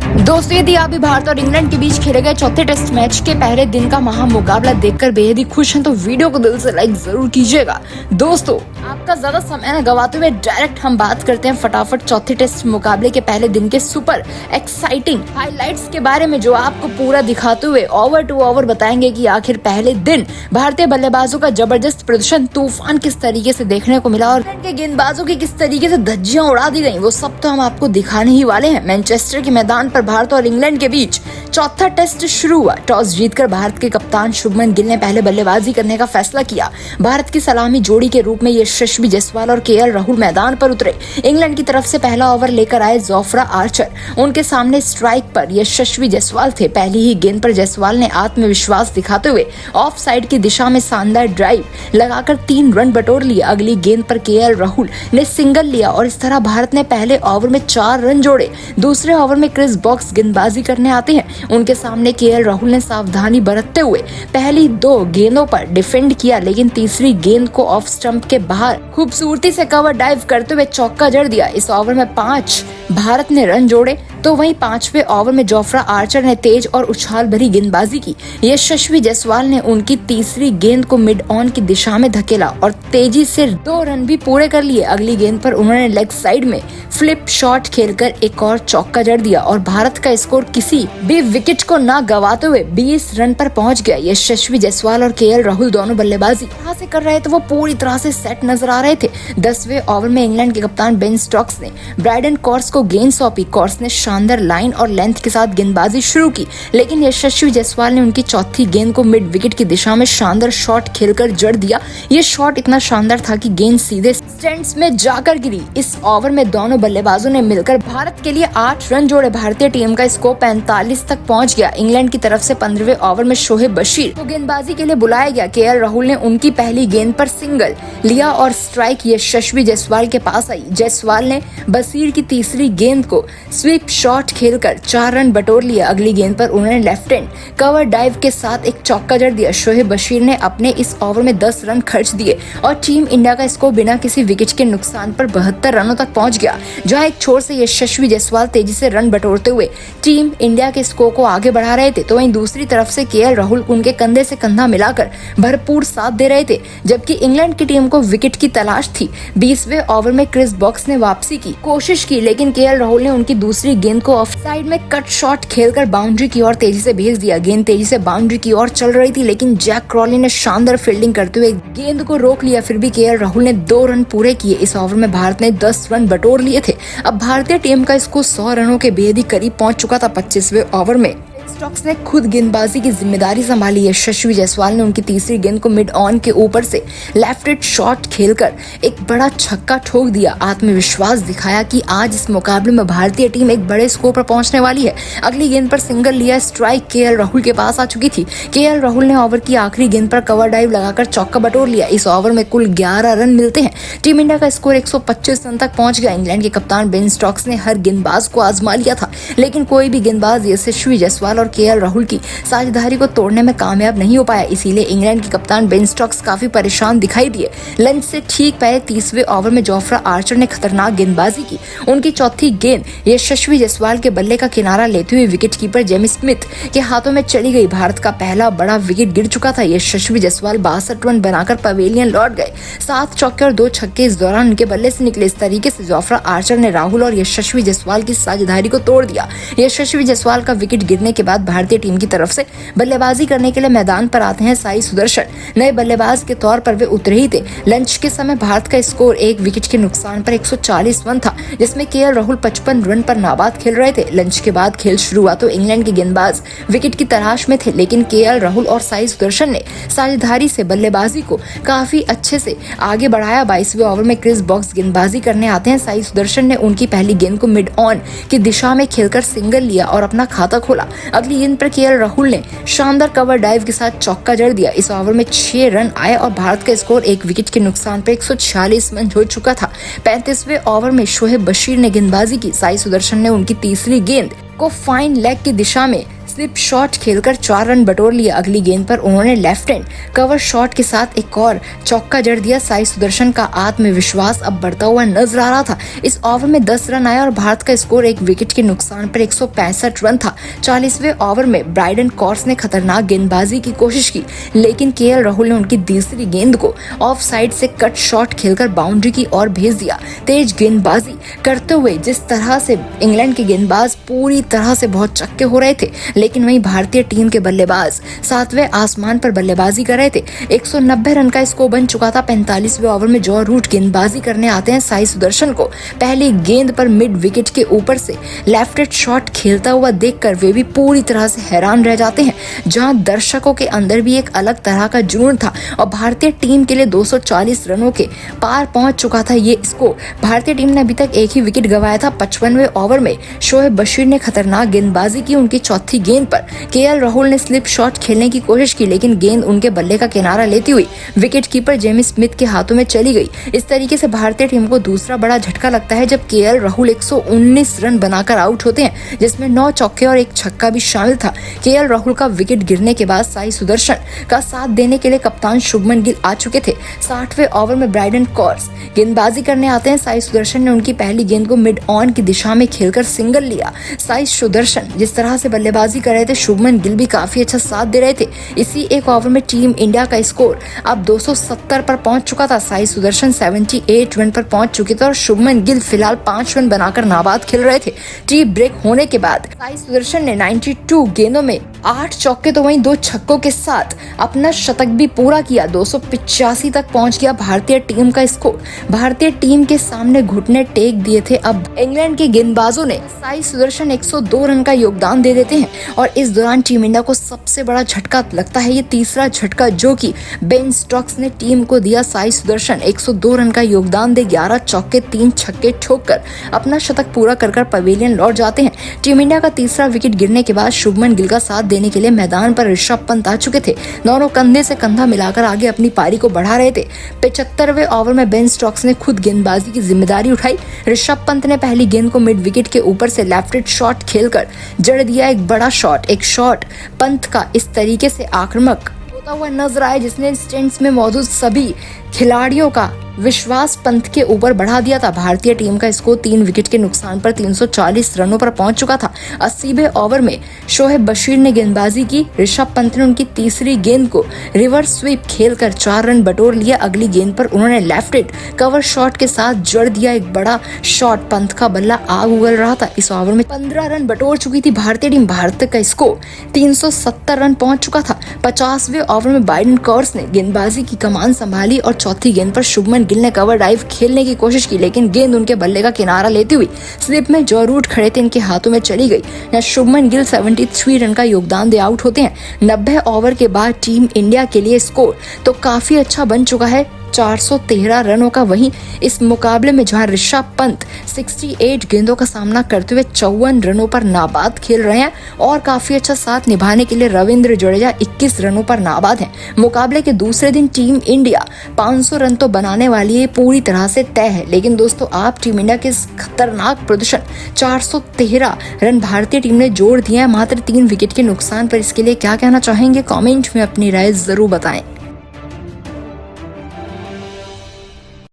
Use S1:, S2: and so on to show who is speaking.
S1: दोस्तों, यदि आप भी भारत और इंग्लैंड के बीच खेले गए चौथे टेस्ट मैच के पहले दिन का महामुकाबला देखकर बेहद ही खुश हैं तो वीडियो को दिल से लाइक जरूर कीजिएगा। दोस्तों, आपका ज्यादा समय न गवाते हुए डायरेक्ट हम बात करते हैं फटाफट चौथे टेस्ट मुकाबले के पहले दिन के सुपर एक्साइटिंग हाइलाइट्स के बारे में, जो आपको पूरा दिखाते हुए ओवर टू ओवर बताएंगे कि आखिर पहले दिन भारतीय बल्लेबाजों का जबरदस्त प्रदर्शन तूफान किस तरीके से देखने को मिला और इंग्लैंड के गेंदबाजों की किस तरीके से धज्जियां उड़ा दी गयी, वो सब तो हम आपको दिखाने ही वाले हैं। मैनचेस्टर के मैदान पर भारत और इंग्लैंड के बीच चौथा टेस्ट शुरू हुआ। टॉस जीतकर भारत के कप्तान शुभमन गिल ने पहले बल्लेबाजी करने का फैसला किया। भारत की सलामी जोड़ी के रूप में यशस्वी जायसवाल और केएल राहुल मैदान पर उतरे। इंग्लैंड की तरफ से पहला ओवर लेकर आए जोफ्रा आर्चर। उनके सामने स्ट्राइक पर यशस्वी जायसवाल थे। पहली ही गेंद पर जायसवाल ने आत्मविश्वास दिखाते हुए ऑफ साइड की दिशा में शानदार ड्राइव लगाकर 3 रन बटोर लिए। अगली गेंद पर केएल राहुल ने सिंगल लिया और इस तरह भारत ने पहले ओवर में 4 रन जोड़े। दूसरे ओवर में क्रिस बॉक्स गेंदबाजी करने आते हैं। उनके सामने केएल राहुल ने सावधानी बरतते हुए पहली 2 गेंदों पर डिफेंड किया, लेकिन तीसरी गेंद को ऑफ स्टंप के बाहर खूबसूरती से कवर डाइव करते हुए चौका जड़ दिया। इस ओवर में 5 भारत ने रन जोड़े, तो वहीं 5वें ओवर में जोफ्रा आर्चर ने तेज और उछाल भरी गेंदबाजी की। यशस्वी जायसवाल ने उनकी तीसरी गेंद को मिड ऑन की दिशा में धकेला और तेजी से 2 रन भी पूरे कर लिए। अगली गेंद पर उन्होंने लेग साइड में फ्लिप शॉट खेलकर एक और चौका जड़ दिया और भारत का स्कोर किसी भी विकेट को न गवाते हुए 20 रन पर पहुंच गया। यशस्वी जायसवाल और केएल राहुल दोनों बल्लेबाजी कहां से कर रहे थे, वो पूरी तरह से सेट नजर आ रहे थे। 10वें ओवर में इंग्लैंड के कप्तान बेन स्टोक्स ने ब्रायडन कॉर्स को गेंद सौंपी। कॉर्स ने शानदार लाइन और लेंथ के साथ गेंदबाजी शुरू की, लेकिन यशस्वी जायसवाल ने उनकी चौथी गेंद को मिड विकेट की दिशा में शानदार शॉट खेलकर जड़ दिया। ये शॉट इतना शानदार था कि गेंद सीधे स्टैंड्स में जाकर गिरी। इस ओवर में दोनों बल्लेबाजों ने मिलकर भारत के लिए 8 रन जोड़े। भारतीय टीम का स्कोर 45 तक पहुंच गया। इंग्लैंड की तरफ से 15वें ओवर में शोएब बशीर को गेंदबाजी के लिए बुलाया गया। केएल राहुल ने उनकी पहली गेंद पर सिंगल लिया और स्ट्राइक यशस्वी जायसवाल के पास आई। जायसवाल ने बशीर की तीसरी गेंद को स्वीप शॉट खेलकर 4 रन बटोर लिए। अगली गेंद पर उन्होंने लेफ्ट हैंड कवर डाइव के साथ एक चौका जड़ दिया। शोएब बशीर ने अपने इस ओवर में 10 रन खर्च दिए और टीम इंडिया का स्कोर बिना किसी विकेट के नुकसान पर 72 रनों तक पहुंच गया। जहां एक छोर से यशस्वी जायसवाल तेजी से रन बटोरते हुए टीम इंडिया के स्कोर को आगे बढ़ा रहे थे, तो वहीं दूसरी तरफ से केएल राहुल उनके कंधे से कंधा मिलाकर भरपूर साथ दे रहे थे, जबकि इंग्लैंड की टीम को विकेट की तलाश थी। 20वें ओवर में क्रिस बॉक्स ने वापसी की कोशिश की, लेकिन केएल राहुल ने उनकी दूसरी गेंद को ऑफ साइड में कट शॉट खेलकर बाउंड्री की ओर तेजी से भेज दिया। गेंद तेजी से बाउंड्री की ओर चल रही थी, लेकिन जैक क्रॉली ने शानदार फील्डिंग करते हुए गेंद को रोक लिया। फिर भी केएल राहुल ने 2 रन पूरे किए। इस ओवर में भारत ने 10 रन बटोर लिए थे। अब भारतीय टीम का स्कोर 100 रनों के बेहद ही करीब पहुंच चुका था। 25वें ओवर में स्टोक्स ने खुद गेंदबाजी की जिम्मेदारी संभाली। यशस्वी जायसवाल ने उनकी तीसरी गेंद को मिड ऑन के ऊपर से लेफ्ट हैंड शॉट खेलकर एक बड़ा छक्का ठोक दिया। आत्मविश्वास दिखाया कि आज इस मुकाबले में भारतीय टीम एक बड़े स्कोर पर पहुंचने वाली है। अगली गेंद पर सिंगल लिया। स्ट्राइक केएल राहुल के पास आ चुकी थी। केएल राहुल ने ओवर की आखिरी गेंद पर कवर डाइव लगाकर चौका बटोर लिया। इस ओवर में कुल 11 रन मिलते हैं। टीम इंडिया का स्कोर 125 रन तक पहुंच गया। इंग्लैंड के कप्तान बेन स्टोक्स ने हर गेंदबाज को आजमा लिया था, लेकिन कोई भी गेंदबाज यशस्वी जायसवाल और केएल राहुल की साझेदारी को तोड़ने में कामयाब नहीं हो पाया। इसीलिए इंग्लैंड के कप्तान बेन स्टोक्स काफी परेशान दिखाई दिए। लंच से ठीक पहले 30वें ओवर में जोफ्रा आर्चर ने खतरनाक गेंदबाजी की। उनकी चौथी गेंद यशस्वी जायसवाल के बल्ले का किनारा लेते हुए विकेट कीपर जेमी स्मिथ के हाथों में चली गई। भारत का पहला बड़ा विकेट गिर चुका था। यशस्वी जायसवाल 62 रन बनाकर पवेलियन लौट गए। 7 चौके और 2 छक्के इस दौरान उनके बल्ले से निकले। इस तरीके से जोफ्रा आर्चर ने राहुल और यशस्वी जायसवाल की साझेदारी को तोड़ दिया। यशस्वी जायसवाल का विकेट गिरने के बाद भारतीय टीम की तरफ से बल्लेबाजी करने के लिए मैदान पर आते हैं साई सुदर्शन। नए बल्लेबाज के तौर पर वे उतरे ही थे। लंच के समय भारत का स्कोर 1 विकेट के नुकसान पर 140 रन था, जिसमें केएल राहुल 55 रन पर नाबाद खेल रहे थे। लंच के बाद खेल शुरू हुआ तो इंग्लैंड के गेंदबाज विकेट की तलाश में थे, लेकिन केएल राहुल और साई सुदर्शन ने साझेदारी से बल्लेबाजी को काफी अच्छे से आगे बढ़ाया। 22वें ओवर में क्रिस बॉक्स गेंदबाजी करने आते हैं। साई सुदर्शन ने उनकी पहली गेंद को मिड ऑन की दिशा में खेलकर सिंगल लिया और अपना खाता खोला। अगली गेंद पर केएल राहुल ने शानदार कवर डाइव के साथ चौका जड़ दिया। इस ओवर में 6 रन आए और भारत का स्कोर 1 विकेट के नुकसान पर 146 रन हो चुका था। 35वें ओवर में शोएब बशीर ने गेंदबाजी की। साई सुदर्शन ने उनकी तीसरी गेंद को फाइन लेग की दिशा में स्लिप शॉट खेलकर 4 रन बटोर लिए। अगली गेंद पर उन्होंने लेफ्ट हैंड कवर शॉट के साथ एक और चौका जड़ दिया। साई सुदर्शन का आत्मविश्वास अब बढ़ता हुआ नजर आ रहा था। इस ओवर में 10 रन आए और भारत का स्कोर एक विकेट के नुकसान पर 165 रन था। 40वें ओवर में ब्राइडन कॉर्स ने खतरनाक गेंदबाजी की कोशिश की, लेकिन केएल राहुल ने उनकी तीसरी गेंद को ऑफ साइड से कट शॉट खेलकर बाउंड्री की ओर भेज दिया। तेज गेंदबाजी करते हुए जिस तरह से इंग्लैंड के गेंदबाज पूरी तरह से बहुत चक्के हो रहे थे, लेकिन वहीं भारतीय टीम के बल्लेबाज 7वें आसमान पर बल्लेबाजी कर रहे थे। 190 रन का स्कोर बन चुका था। 45वें ओवर में जॉ रूट गेंदबाजी करने आते हैं। साई सुदर्शन को पहली गेंद पर मिड विकेट के ऊपर से लेफ्ट हैंड शॉट खेलता हुआ देखकर वे भी पूरी तरह से हैरान रह जाते हैं, जहां दर्शकों के अंदर भी एक अलग तरह का जुनून था और भारतीय टीम के लिए 240 रनों के पार पहुंच चुका था ये स्कोर। भारतीय टीम ने अभी तक एक ही विकेट गंवाया था। 55वें ओवर में शोएब बशीर ने खतरनाक गेंदबाजी की। उनकी चौथी गेंद पर केएल राहुल ने स्लिप शॉट खेलने की कोशिश की, लेकिन गेंद उनके बल्ले का किनारा लेती हुई विकेट कीपर जेमी स्मिथ के हाथों में चली गई। इस तरीके से भारतीय टीम को दूसरा बड़ा झटका लगता है जब केएल राहुल 119 रन बनाकर आउट होते हैं, जिसमें 9 चौके और 1 छक्का भी शामिल था। केएल राहुल का विकेट गिरने के बाद साई सुदर्शन का साथ देने के लिए कप्तान शुभमन गिल आ चुके थे। 60वें ओवर में ब्राइडन कॉर्स गेंदबाजी करने आते हैं। साई सुदर्शन ने उनकी पहली गेंद को मिड ऑन की दिशा में खेलकर सिंगल लिया। साई सुदर्शन जिस तरह से बल्लेबाजी कर रहे थे, शुभमन गिल भी काफी अच्छा साथ दे रहे थे। इसी एक ओवर में टीम इंडिया का स्कोर अब 270 पर पहुंच चुका था। साई सुदर्शन 78 रन पर पहुंच चुके थे और शुभमन गिल फिलहाल 5 रन बनाकर नाबाद खेल रहे थे। टी ब्रेक होने के बाद साई सुदर्शन ने 92 गेंदों में 8 चौके तो वहीं 2 छक्कों के साथ अपना शतक भी पूरा किया। 285 तक पहुंच गया भारतीय टीम का स्कोर। भारतीय टीम के सामने घुटने टेक दिए थे। अब इंग्लैंड के गेंदबाजों ने साई सुदर्शन 102 रन का योगदान दे देते हैं और इस दौरान टीम इंडिया को सबसे बड़ा झटका लगता है ये तीसरा झटका जो कि बेन स्टोक्स ने टीम को दिया। साई सुदर्शन 102 रन का योगदान दे 11 चौके 3 छक्के ठोककर अपना शतक पूरा कर पवेलियन लौट जाते हैं। टीम इंडिया का तीसरा विकेट गिरने के बाद शुभमन गिल का साथ देने के लिए मैदान पर ऋषभ पंत आ चुके थे। दोनों कंधे से कंधा मिलाकर आगे अपनी पारी को बढ़ा रहे थे। 75वें ओवर में बेन स्टोक्स ने खुद गेंदबाजी की जिम्मेदारी उठाई। ऋषभ पंत ने पहली गेंद को मिड विकेट के ऊपर से लेफ्ट हैंड शॉट खेलकर जड़ दिया एक बड़ा शॉट। एक शॉट पंत का इस तरीके से आक्रामक होता हुआ नजर आया जिसने स्टैंड्स में मौजूद सभी खिलाड़ियों का विश्वास पंत के ऊपर बढ़ा दिया था। भारतीय टीम का स्कोर 3 विकेट के नुकसान पर 340 रनों पर पहुंच चुका था। 80वें ओवर में शोएब बशीर ने गेंदबाजी की। ऋषभ पंत ने उनकी तीसरी गेंद को रिवर्स स्वीप खेलकर 4 रन बटोर लिया। अगली गेंद पर उन्होंने लेफ्ट हैंड कवर शॉट के साथ जड़ दिया एक बड़ा शॉट। पंत का बल्ला आग उगल रहा था। इस ओवर में 15 रन बटोर चुकी थी भारतीय टीम। भारत का स्कोर 370 रन पहुंच चुका था। 50वें ओवर में ब्राइडन कॉर्स ने गेंदबाजी की कमान संभाली और चौथी गेंद पर शुभमन गिल ने कवर ड्राइव खेलने की कोशिश की, लेकिन गेंद उनके बल्ले का किनारा लेती हुई स्लिप में जॉ रूट खड़े थे इनके हाथों में चली गई। यहाँ शुभमन गिल 73 रन का योगदान दे आउट होते हैं। 90 ओवर के बाद टीम इंडिया के लिए स्कोर तो काफी अच्छा बन चुका है, 413 रनों का। वहीं इस मुकाबले में जहां ऋषभ पंत 68 गेंदों का सामना करते हुए 54 रनों पर नाबाद खेल रहे हैं और काफी अच्छा साथ निभाने के लिए रविंद्र जडेजा 21 रनों पर नाबाद हैं। मुकाबले के दूसरे दिन टीम इंडिया 500 रन तो बनाने वाली है, पूरी तरह से तय है। लेकिन दोस्तों, आप टीम इंडिया के इस खतरनाक प्रदर्शन 413 रन भारतीय टीम ने जोड़ दिए हैं मात्र 3 विकेट के नुकसान पर, इसके लिए क्या कहना चाहेंगे? कमेंट में अपनी राय जरूर बताएं।